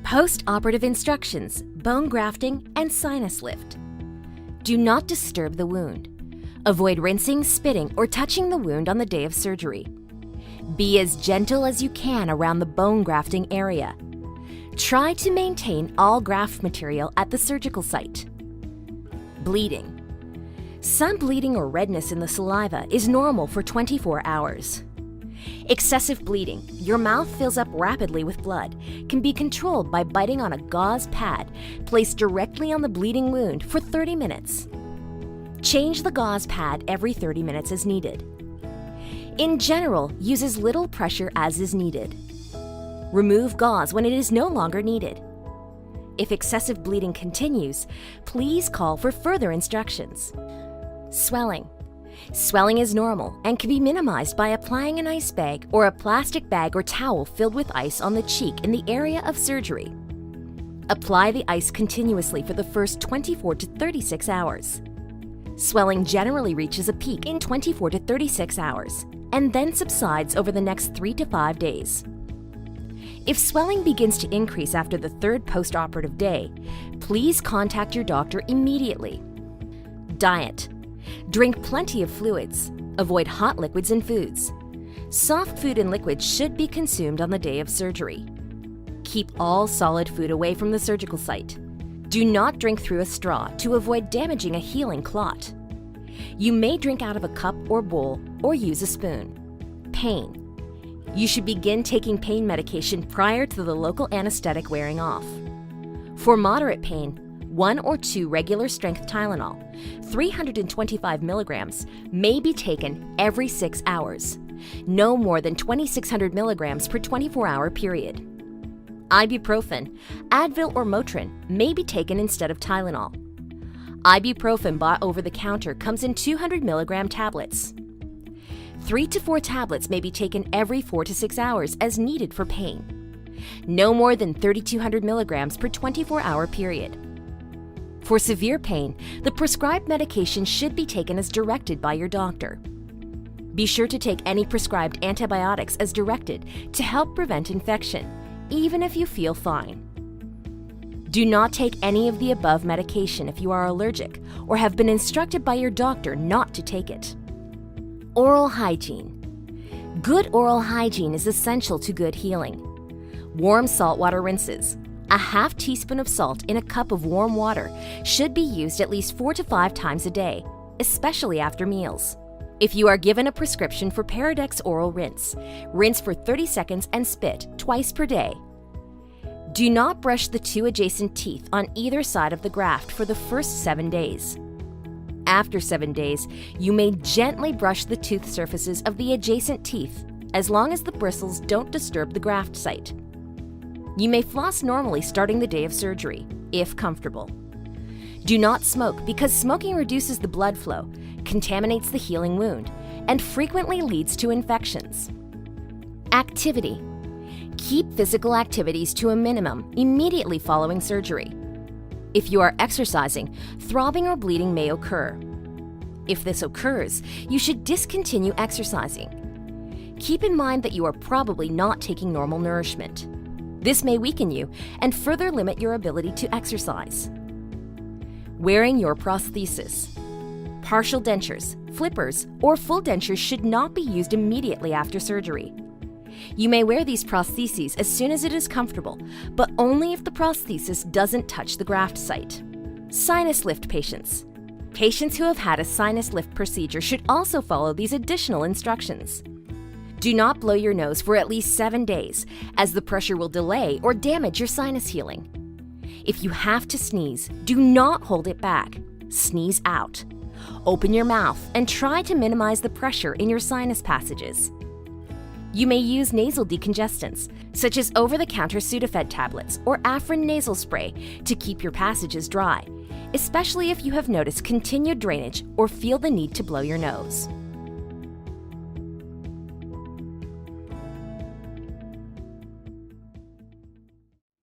Post-operative instructions, bone grafting, and sinus lift. Do not disturb the wound. Avoid rinsing, spitting, or touching the wound on the day of surgery. Be as gentle as you can around the bone grafting area. Try to maintain all graft material at the surgical site. Bleeding. Some bleeding or redness in the saliva is normal for 24 hours. Excessive bleeding, your mouth fills up rapidly with blood, can be controlled by biting on a gauze pad placed directly on the bleeding wound for 30 minutes. Change the gauze pad every 30 minutes as needed. In general, use as little pressure as is needed. Remove gauze when it is no longer needed. If excessive bleeding continues, please call for further instructions. Swelling. Swelling is normal and can be minimized by applying an ice bag or a plastic bag or towel filled with ice on the cheek in the area of surgery. Apply the ice continuously for the first 24 to 36 hours. Swelling generally reaches a peak in 24 to 36 hours and then subsides over the next 3 to 5 days. If swelling begins to increase after the third post-operative day, please contact your doctor immediately. Diet. Drink plenty of fluids. Avoid hot liquids and foods. Soft food and liquids should be consumed on the day of surgery. Keep all solid food away from the surgical site. Do not drink through a straw to avoid damaging a healing clot. You may drink out of a cup or bowl or use a spoon. Pain. You should begin taking pain medication prior to the local anesthetic wearing off. For moderate pain, 1 or 2 regular strength Tylenol, 325 milligrams, may be taken every 6 hours. No more than 2,600 milligrams per 24-hour period. Ibuprofen, Advil or Motrin may be taken instead of Tylenol. Ibuprofen bought over the counter comes in 200 milligram tablets. 3 to 4 tablets may be taken every 4 to 6 hours as needed for pain. No more than 3,200 milligrams per 24-hour period. For severe pain, the prescribed medication should be taken as directed by your doctor. Be sure to take any prescribed antibiotics as directed to help prevent infection, even if you feel fine. Do not take any of the above medication if you are allergic or have been instructed by your doctor not to take it. Oral hygiene. Good oral hygiene is essential to good healing. Warm saltwater rinses. A half teaspoon of salt in a cup of warm water should be used at least 4 to 5 times a day, especially after meals. If you are given a prescription for Paradex oral rinse, rinse for 30 seconds and spit twice per day. Do not brush the 2 adjacent teeth on either side of the graft for the first 7 days. After 7 days, you may gently brush the tooth surfaces of the adjacent teeth as long as the bristles don't disturb the graft site. You may floss normally starting the day of surgery, if comfortable. Do not smoke because smoking reduces the blood flow, contaminates the healing wound, and frequently leads to infections. Activity. Keep physical activities to a minimum immediately following surgery. If you are exercising, throbbing or bleeding may occur. If this occurs, you should discontinue exercising. Keep in mind that you are probably not taking normal nourishment. This may weaken you and further limit your ability to exercise. Wearing your prosthesis. Partial dentures, flippers, or full dentures should not be used immediately after surgery. You may wear these prostheses as soon as it is comfortable, but only if the prosthesis doesn't touch the graft site. Sinus lift patients. Patients who have had a sinus lift procedure should also follow these additional instructions. Do not blow your nose for at least 7 days, as the pressure will delay or damage your sinus healing. If you have to sneeze, do not hold it back. Sneeze out. Open your mouth and try to minimize the pressure in your sinus passages. You may use nasal decongestants, such as over-the-counter Sudafed tablets or Afrin nasal spray to keep your passages dry, especially if you have noticed continued drainage or feel the need to blow your nose.